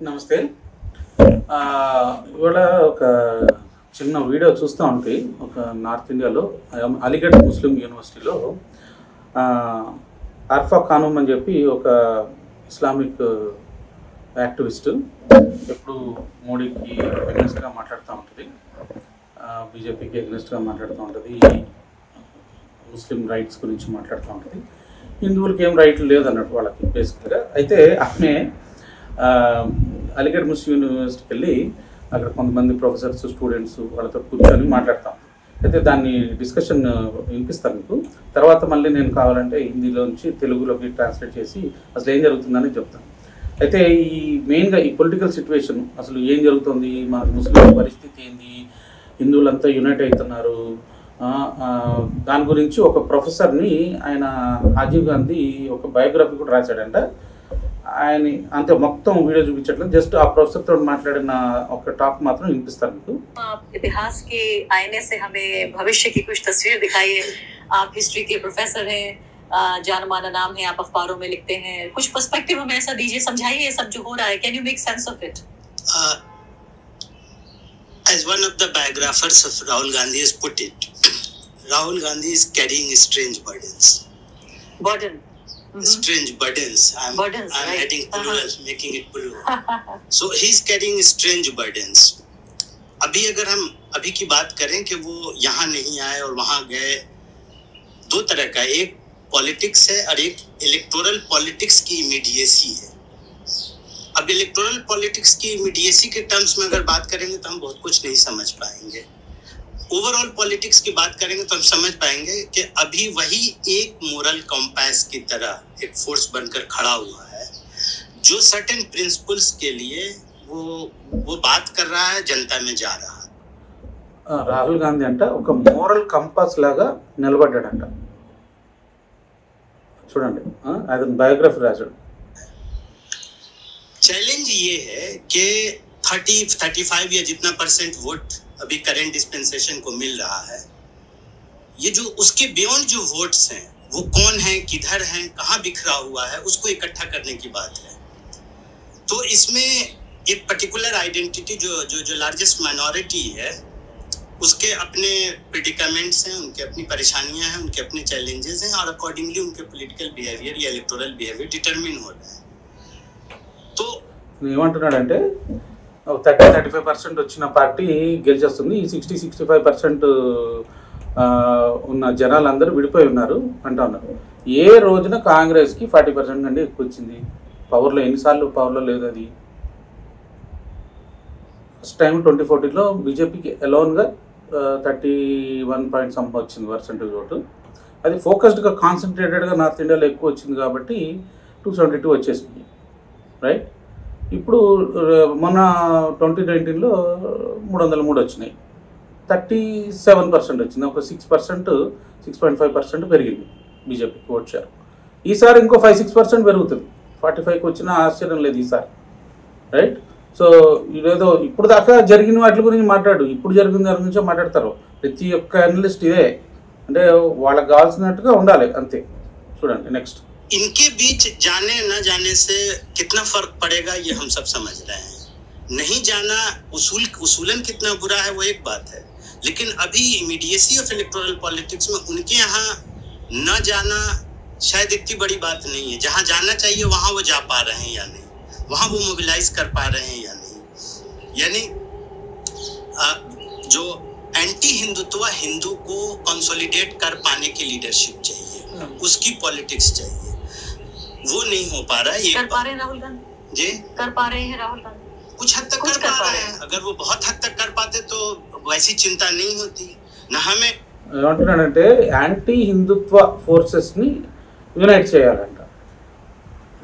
నమస్తే. ఇవాళ ఒక చిన్న వీడియో చూస్తూ ఉంటే ఒక నార్త్ ఇండియాలో అలీగఢ్ ముస్లిం యూనివర్సిటీలో అర్ఫా ఖానూమ్ అని చెప్పి ఒక ఇస్లామిక్ యాక్టివిస్ట్ ఎప్పుడు మోడీకి ఎగ్నెస్ట్గా మాట్లాడుతూ ఉంటుంది, బీజేపీకి ఎగ్నెస్ట్గా మాట్లాడుతూ ఉంటుంది, ముస్లిం రైట్స్ గురించి మాట్లాడుతూ ఉంటుంది. హిందువులకి ఏం రైట్లు లేదన్నట్టు వాళ్ళకి బేసిక్గా. అయితే ఆమె అలీగఢ్ ముస్లిం యూనివర్సిటీకి వెళ్ళి అక్కడ కొంతమంది ప్రొఫెసర్స్ స్టూడెంట్స్ వాళ్ళతో కూర్చొని మాట్లాడతాం. అయితే దాన్ని డిస్కషన్ వినిపిస్తాను మీకు. తర్వాత మళ్ళీ నేను కావాలంటే హిందీలోంచి తెలుగులోకి ట్రాన్స్లేట్ చేసి అసలు ఏం జరుగుతుందని చెప్తాను. అయితే ఈ మెయిన్గా ఈ పొలిటికల్ సిచ్యువేషన్ అసలు ఏం జరుగుతుంది, మన ముస్లిం పరిస్థితి ఏంది, హిందువులంతా యునైట్ అవుతున్నారు, దాని గురించి ఒక ప్రొఫెసర్ని ఆయన రాజీవ్ గాంధీ ఒక బయోగ్రఫీ కూడా రాశాడంట. ఆయన అంతే మొత్తం వీడియో చూపించట్లేదు, జస్ట్ ఆ ప్రొఫెసర్ తోటి మాట్లాడిన ఒక టాక్ మాత్రం వినిపిస్తాను మీకు. इतिहास के आईने से हमें भविष्य की कुछ तस्वीर दिखाइए. आप हिस्ट्री के प्रोफेसर हैं, जाना माना नाम है, आप अखबारों में लिखते हैं, कुछ पर्सपेक्टिव हमें ऐसा दीजिए, समझाइए ये सब जो हो रहा है. Can you make sense of it? As one of the biographers of Rahul Gandhi has put it, Rahul Gandhi is carrying strange burdens. Burden. Strange burdens. I'm Burdens, right? adding plural, making it plural. So he's carrying strange burdens. अभी अगर हम अभी की बात करें कि वो यहाँ नहीं आए और वहाँ गए, दो तरह का, एक पॉलिटिक्स है और एक इलेक्टोरल पॉलिटिक्स की इमीडिएसी है. अब इलेक्टोरल पॉलिटिक्स की इमीडिएसी के टर्म्स में अगर बात करेंगे तो हम बहुत कुछ नहीं समझ पाएंगे. ओवरऑल पॉलिटिक्स की बात करेंगे तो हम समझ पाएंगे कि अभी वही एक मोरल कंपास की तरह एक फोर्स बनकर खड़ा हुआ है जो सर्टेन प्रिंसिपल्स के लिए वो बात कर रहा है, जनता में जा रहा है. రాహుల్ గాంధీ అంట ఒక మోరల్ కంపాస్ లాగా నిలబడ్డాడంట. చూడండి, అతను బయోగ్రఫీ రాశాడు. चैलेंज ये है कि 30-35 या जितना परसेंट वोट अभी करंट डिस्पेंसेशन को मिल रहा है, ये जो उसके बियॉन्ड जो वोट्स हैं वो कौन है, किधर हैं, कहाँ बिखरा हुआ है, उसको इकट्ठा करने की बात है. तो इसमें एक पर्टिकुलर आइडेंटिटी जो लार्जेस्ट माइनॉरिटी है उसके अपने प्रेडिकामेंट्स हैं, उनके अपनी परेशानियां हैं, उनके अपने चैलेंजेस हैं और अकॉर्डिंगली उनके पॉलिटिकल बिहेवियर या इलेक्टोरल बिहेवियर डिटरमिन हो रहा है. तो ఏమంటున్నాడంటే 30-35% వచ్చిన పార్టీ గెలిచేస్తుంది, ఈ 60-65% ఉన్న జనాలందరూ విడిపోయి ఉన్నారు అంటా ఉన్నారు. ఏ రోజున కాంగ్రెస్కి 40% కంటే ఎక్కువ వచ్చింది? పవర్లో ఎన్నిసార్లు పవర్లో లేదు అది? ఫస్ట్ టైం 2014లో బీజేపీకి అలోన్గా 31 వచ్చింది పర్సెంటేజ్ ఓటు. అది ఫోకస్డ్గా కాన్సన్ట్రేటెడ్గా నార్త్ ఇండియాలో ఎక్కువ వచ్చింది కాబట్టి 272 వచ్చేసింది, రైట్? ఇప్పుడు మొన్న 2019లో 303 వచ్చినాయి, 37% వచ్చింది, ఒక 6.5% పెరిగింది బీజేపీకి ఓట్ షేర్. ఈసారి ఇంకో 5-6% పెరుగుతుంది, 45కి వచ్చినా ఆశ్చర్యం లేదు ఈసారి, రైట్? సో ఇదేదో ఇప్పుడు దాకా జరిగిన వాటి గురించి మాట్లాడు, ఇప్పుడు జరిగిన దాని గురించో మాట్లాడతారు ప్రతి ఒక్క అనలిస్ట్. ఇదే అంటే వాళ్ళకి కావాల్సినట్టుగా ఉండాలి అంతే. చూడండి నెక్స్ట్. इनके बीच जाने न जाने से कितना फर्क पड़ेगा ये हम सब समझ रहे हैं. नहीं जाना उसूलन कितना बुरा है वो एक बात है, लेकिन अभी इमीडिएसी ऑफ इलेक्टोरल पॉलिटिक्स में उनके यहाँ न जाना शायद इतनी बड़ी बात नहीं है. जहाँ जाना चाहिए वहाँ वो जा पा रहे हैं या नहीं, वहाँ वो मोबिलाइज कर पा रहे हैं या नहीं. यानी जो एंटी हिंदुत्व हिंदू को कंसोलिडेट कर पाने की लीडरशिप चाहिए, उसकी पॉलिटिक्स चाहिए, वो नहीं हो पा रहा है. कर पा रहे हैं राहुल गांधी जी, कर पा रहे हैं राहुल गांधी कुछ हद तक कर पा रहे हैं. अगर वो बहुत हद तक कर पाते तो वैसी चिंता नहीं होती न हमें. ఏమంటున్నాడంటే యాంటీ హిందుత్వ ఫోర్సెస్ని యునైట్ చేయాలంట.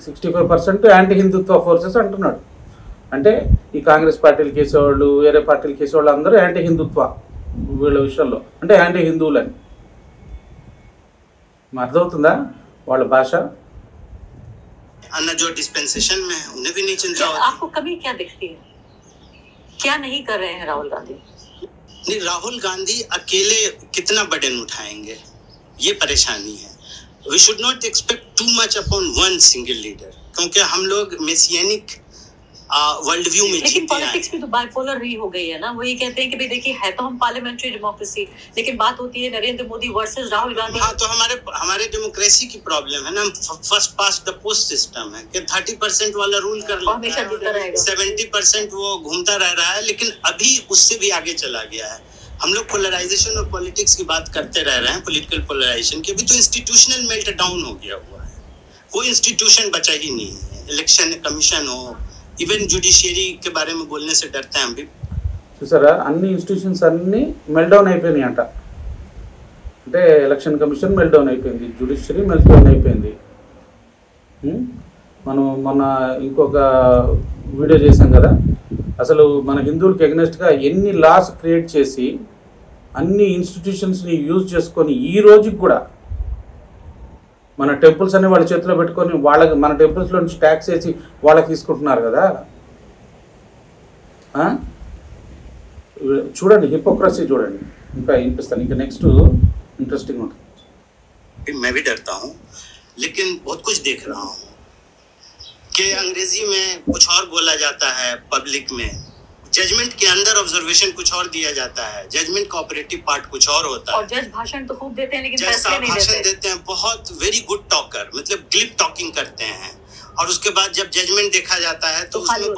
65% యాంటీ హిందుత్వ ఫోర్సెస్ అంటున్నాడు. అంటే ఈ కాంగ్రెస్ పార్టీలకు వేసేవాళ్ళు, వేరే పార్టీలకు వేసేవాళ్ళు అందరూ యాంటీ హిందుత్వ వీళ్ళ విషయంలో, అంటే యాంటీ హిందువులని. అర్థమవుతుందా వాళ్ళ భాష? अन्ना जो डिस्पेंसेशन में है उन्हें भी नहीं चिंता होती. आपको कमी क्या दिखती है, क्या नहीं कर रहे हैं राहुल गांधी? नहीं, राहुल गांधी अकेले कितना बर्डन उठाएंगे ये परेशानी है. We should not expect too much upon one single leader, क्योंकि हम लोग मेसियानिक वर्ल्ड व्यू में लेकिन जीते हैं। पॉलिटिक्स में तो बाइपोलर ही हो गई है ना, वो ये कहते हैं कि भाई देखिए है तो हम पार्लियामेंट्री डेमोक्रेसी, लेकिन बात होती है नरेंद्र मोदी वर्सेस राहुल गांधी। हाँ, तो हमारे डेमोक्रेसी की प्रॉब्लम है ना, first past the post system है कि 30% वाला रूल कर लेता है, 70% वो घूमता रह रहा है, लेकिन अभी उससे भी आगे चला गया है। हम लोग पोलराइजेशन और पॉलिटिक्स की बात करते रह रहे हैं, पॉलिटिकल पोलराइजेशन की, अभी तो इंस्टीट्यूशनल मेल्ट डाउन हो गया हुआ है, कोई इंस्टीट्यूशन बचा ही नहीं है। इलेक्शन कमीशन हो, इवन जुडिशियरी के बारे में बोलने से डरते हैं हम भी। చూసారా, అన్ని ఇన్స్టిట్యూషన్స్ అన్నీ మెల్డౌన్ అయిపోయినాయి అంట. అంటే ఎలక్షన్ కమిషన్ మెల్డౌన్ అయిపోయింది, జ్యుడిషియరీ మెల్డౌన్ అయిపోయింది. మనం మొన్న ఇంకొక వీడియో చేసాం కదా, అసలు మన హిందువులకి ఎగ్నెస్ట్గా ఎన్ని లాస్ క్రియేట్ చేసి అన్ని ఇన్స్టిట్యూషన్స్ని యూజ్ చేసుకొని ఈ రోజుకి కూడా మన టెంపుల్స్ అన్ని వాళ్ళ చేతిలో పెట్టుకొని వాళ్ళకి మన టెంపుల్స్లో నుంచి ట్యాక్స్ వేసి వాళ్ళకి తీసుకుంటున్నారు కదా. చూడండి, హిపోక్రసీ చూడండి. ఇంకా వినిపిస్తాను, ఇంకా నెక్స్ట్ ఇంట్రెస్టింగ్ ఉంటుంది. मैं भी डरता हूँ, लेकिन बहुत कुछ देख रहा हूँ कि अंग्रेजी में कुछ और बोला जाता है, पब्लिक में जजमेंट के अंदर ऑब्जर्वेशन कुछ और दिया जाता है, जजमेंट का ऑपरेटिव पार्ट कुछ और होता है। और जज भाषण तो खूब देते हैं, लेकिन जज फैसले नहीं भाषण देते हैं, बहुत वेरी गुड टॉकर, मतलब ग्लिप टॉकिंग करते हैं, और उसके बाद जब जजमेंट देखा जाता है तो उसमें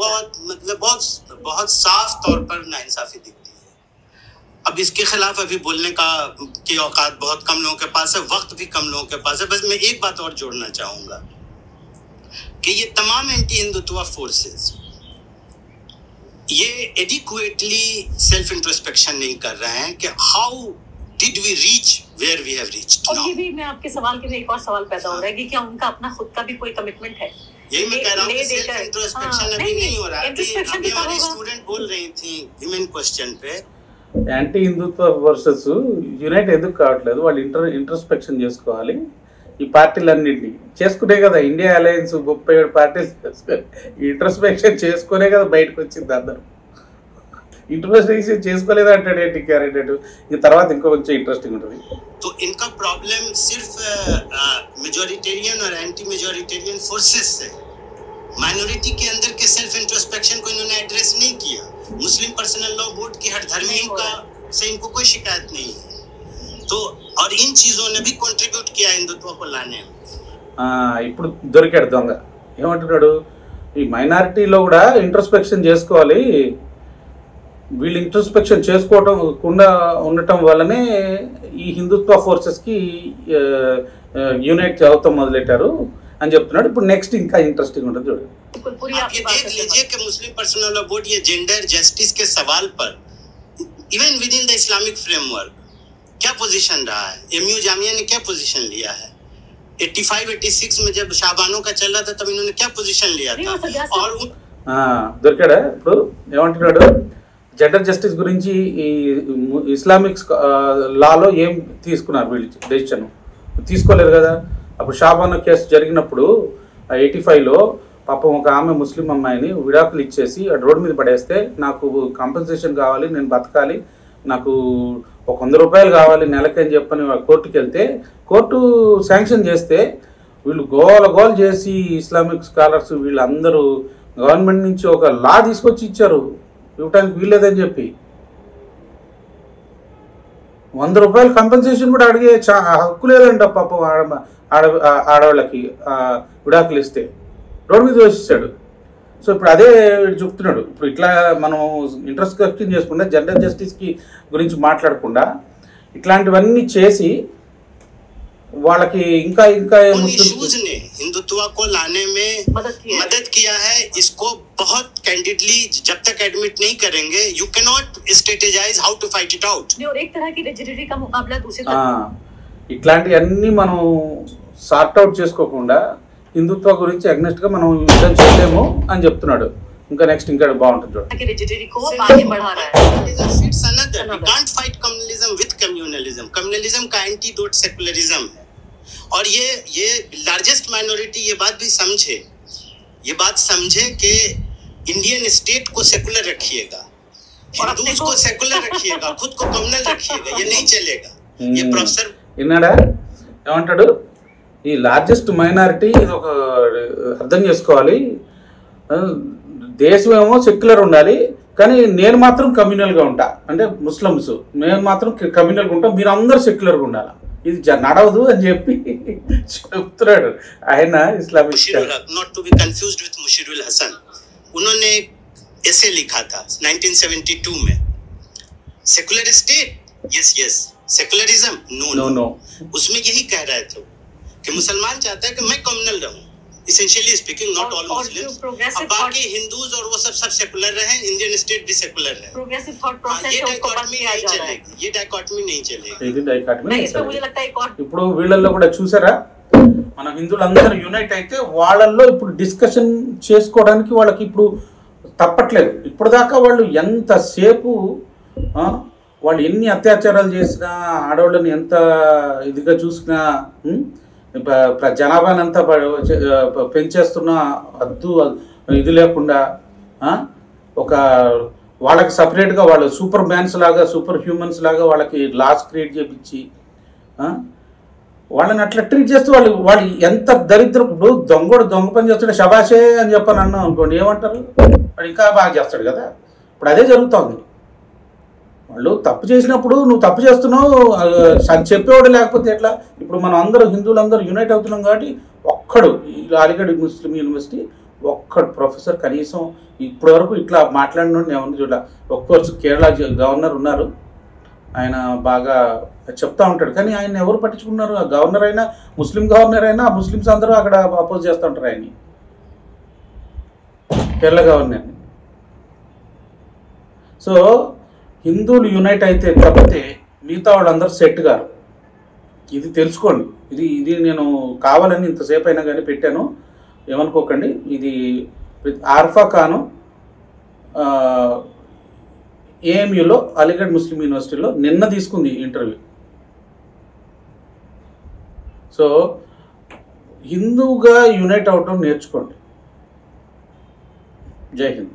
बहुत साफ तौर पर नाइंसाफी दिखती है। अब इसके खिलाफ अभी बोलने की औकात बहुत कम लोगों के पास है, वक्त भी कम लोगों के पास है। बस मैं एक बात और जोड़ना चाहूंगा कि ये तमाम एंटी हिंदुत्व फोर्सेस ये एडिक्वेटली सेल्फ इंट्रोस्पेक्शन नहीं कर रहे हैं कि how did we reach where we have reached और नाउ। ये भी मैं आपके सवाल के में एक और सवाल पैदा हो रहा है कि क्या उनका अपना खुद का भी कोई कमिटमेंट है? यही मैं कह रहा हूँ कि सेल्फ इंट्रोस्पेक्शन अभी नहीं हो रहा है। इंट्रोस्पेक्शन अभी हमारी स्टूडेंट बोल रही थी विमेन क्वेश्चन पे, యాంటీ హిందుత్వ వర్సెస్ యునైట్ ఎందుకు కావట్లేదు? వాళ్ళు ఇంట్రోస్పెక్షన్ చేసుకోవాలి. ఈ పార్టీలన్నింటినీ చేసుకునే కదా ఇండియా అలయన్స్ 37 పార్టీలు ఇంట్రోస్పెక్షన్ చేసుకునే కదా బయటకు వచ్చింది. అందరూ इंट्रोस्पेक्शन చేసుకోలేదు అంటాడు ఏంటి క్యారెక్టర్. ఈ తర్వాత ఇంకో కొంచెం ఇంట్రెస్టింగ్ ఉంటుంది. तो इनका प्रॉब्लम सिर्फ मेजॉरिटेरियन और एंटी मेजॉरिटेरियन फोर्सेस से, माइनॉरिटी के अंदर के सेल्फ इंट्रोस्पेक्शन को इन्होंने एड्रेस नहीं किया। मुस्लिम पर्सनल लॉ बोर्ड की हर धर्मियों का से इनको कोई शिकायत नहीं है, तो और इन चीजों ने भी कंट्रीब्यूट किया हिंदुत्व को लाने में। ఇప్పుడు దొరికాడు దొంగ. ఏమంటున్నాడు, ఈ మైనారిటీలో కూడా ఇంట్రోస్పెక్షన్ చేసుకోవాలి, వీళ్ళు ఇంట్రోస్పెక్షన్ చేసుకోవకుండా ఉండటం వల్లనే ఈ హిందుత్వ ఫోర్సెస్కి యూనైట్ అవుతాం మొదలెట్టారు అని చెప్తున్నాడు. ఇప్పుడు నెక్స్ట్ ఇంకా ఇంట్రెస్టింగ్ ఉంటుంది చూడండి. आप ये देख लीजिए कि मुस्लिम पर्सनल लॉ बोर्ड ये जेंडर जस्टिस के सवाल पर even with in the Islamic framework क्या पोजीशन रहा है, एमयू जामिया ने क्या पोजीशन लिया है, 85-86 में जब शाबानों का चल रहा था तब इन्होंने क्या पोजीशन लिया था। और దొరికాడా? ఇప్పుడు ఏమంటున్నాడు, జెండర్ జస్టిస్ గురించి ఈ ఇస్లామిక్ లాలో ఏం తీసుకున్నారు వీళ్ళు డెసిషన్? తీసుకోలేరు కదా. అప్పుడు షాబానా కేసు జరిగినప్పుడు 85లో పాపం ఒక ఆమె ముస్లిం అమ్మాయిని విడాకులు ఇచ్చేసి రోడ్డు మీద పడేస్తే నాకు కాంపెన్సేషన్ కావాలి, నేను బతకాలి, నాకు ఒక 100 రూపాయలు కావాలి నెలకి అని చెప్పని కోర్టుకి వెళ్తే కోర్టు శాంక్షన్ చేస్తే వీళ్ళు గోల చేసి ఇస్లామిక్ స్కాలర్స్ వీళ్ళందరూ గవర్నమెంట్ నుంచి ఒక లా తీసుకొచ్చి ఇచ్చారు ఇవ్వటానికి వీల్లేదని చెప్పి. 100 రూపాయలు కంపెన్సేషన్ కూడా అడిగే హక్కు లేదంట పాపం ఆడవాళ్ళకి విడాకులు ఇస్తే. రోడ్డు మీద వేసిస్తాడు. సో ఇప్పుడు అదే చెప్తున్నాడు. ఇప్పుడు ఇట్లా మనం ఇంట్రోస్పెక్షన్ చేసుకుంటే జెండర్ జస్టిస్కి గురించి మాట్లాడకుండా ఇట్లాంటివన్నీ చేసి వాళ్ళకి ఇంకా इश्यूज ने हिंदुत्व को लाने में मदद किया है। इसको बहुत कैंडिडली जब तक एडमिट नहीं करेंगे you can not strategize how to fight it out. और एक तरह की रिजिडिटी का मुकाबला दूसरी ఇట్లాంటివన్నీ మనం సార్ట్ అవుట్ చేసుకోకుండా హిందుత్వ గురించి అగ్నెస్ట్గా మనం యుద్ధం చేయలేము అని చెప్తున్నాడు. ఇంకా నెక్స్ట్ ఇంకా బాగుంటుంది చూడండి. कम्युनलिज्म का एंटीडोट सेकुलरिज्म है, और ये लार्जेस्ट माइनॉरिटी ये बात भी समझे कि इंडियन स्टेट को सेकुलर रखिएगा, हिंदूज को सेकुलर रखिएगा, खुद को कम्युनल रखिएगा, ये नहीं चलेगा। ये प्रोफेसर విన్నాడా ఏమంటాడు? ఈ లార్జెస్ట్ మైనారిటీ ఇది ఒక అర్థం చేసుకోవాలి, దేశం ఏమో సెక్యులర్ ఉండాలి, కానీ నేను మాత్రం కమ్యూనల్గా ఉంటా, అంటే ముస్లిమ్స్ మేము మాత్రం కమ్యూనల్గా ఉంటాం, మీరు అందరూ సెక్యులర్గా ఉండాలి, ఇది నడవదు అని చెప్పి చెప్తున్నాడు ఆయన Islamic. Mushirul Haq, not to be confused with Mushirul Hasan, उन्होंने ऐसे लिखा था 1972 में, secular state yes yes, secularism no no no, उसमें यही कह रहे थे कि मुसलमान चाहता है कि मैं कम्युनल रहूं, essentially speaking, not all Muslims, अब बाकी हिंदूज और वो सब सेकुलर रहे, इंडियन स्टेट भी सेकुलर है, प्रोग्रेसिव थॉट प्रोसेस ये है उसको बंद डायकॉटमी किया नहीं जा रहा है। चलेगी, ये डायकॉटमी नहीं चलेगी। ఇది డైకాటమీ. नहीं, इसमें मुझे लगता है एक और ఇప్పుడు వీళ్ళల్లో కూడా చూసారా, మన హిందువులందరూ యునైట్ అయితే వాళ్ళల్లో ఇప్పుడు డిస్కషన్ చేసుకోవడానికి వాళ్ళకి ఇప్పుడు తప్పట్లేదు. ఇప్పుడు దాకా వాళ్ళు ఎంతసేపు వాళ్ళు ఎన్ని అత్యాచారాలు చేసినా, ఆడవాళ్ళని ఎంత ఇదిగా చూసినా, జనాభాని అంతా పెంచేస్తున్న హద్దు ఇది లేకుండా ఒక వాళ్ళకి సపరేట్గా వాళ్ళు సూపర్ మ్యాన్స్ లాగా, సూపర్ హ్యూమన్స్ లాగా వాళ్ళకి లాస్ క్రియేట్ చేయించి వాళ్ళని అట్లా ట్రీట్ చేస్తూ వాళ్ళు ఎంత దరిద్రం. ఇప్పుడు దొంగ పని చేస్తాడు, శబాషే అని చెప్పని అన్నాం అనుకోండి, ఏమంటారు, వాడు ఇంకా బాగా చేస్తాడు కదా. ఇప్పుడు అదే జరుగుతుంది. వాళ్ళు తప్పు చేసినప్పుడు నువ్వు తప్పు చేస్తున్నావు చెప్పేవాడు లేకపోతే ఎట్లా. ఇప్పుడు మనం అందరూ హిందువులందరూ యునైట్ అవుతున్నాం కాబట్టి ఒక్కడు అలీగఢ్ ముస్లిం యూనివర్సిటీ ఒక్కడు ప్రొఫెసర్ కనీసం ఇప్పటి వరకు ఇట్లా మాట్లాడిన ఎవరిని చూడాలి. ఒక్కోర్స్ కేరళ గవర్నర్ ఉన్నారు, ఆయన బాగా చెప్తా ఉంటాడు, కానీ ఆయన ఎవరు పట్టించుకున్నారు. ఆ గవర్నర్ అయినా, ముస్లిం గవర్నర్ అయినా, ముస్లిమ్స్ అందరూ అక్కడ అపోజ్ చేస్తూ ఉంటారు ఆయన్ని, కేరళ గవర్నర్ని. సో హిందువులు యునైట్ అయితే తప్పితే మిగతా వాళ్ళందరూ సెట్ గారు. ఇది తెలుసుకోండి. ఇది నేను కావాలని ఇంతసేపు అయినా కానీ పెట్టాను, ఏమనుకోకండి. ఇది ఆర్ఫా ఖాను ఏఎంయూలో, అలీగఢ్ ముస్లిం యూనివర్సిటీలో నిన్న తీసుకుంది ఇంటర్వ్యూ. సో హిందువుగా యునైట్ అవటం నేర్చుకోండి. జై హింద్.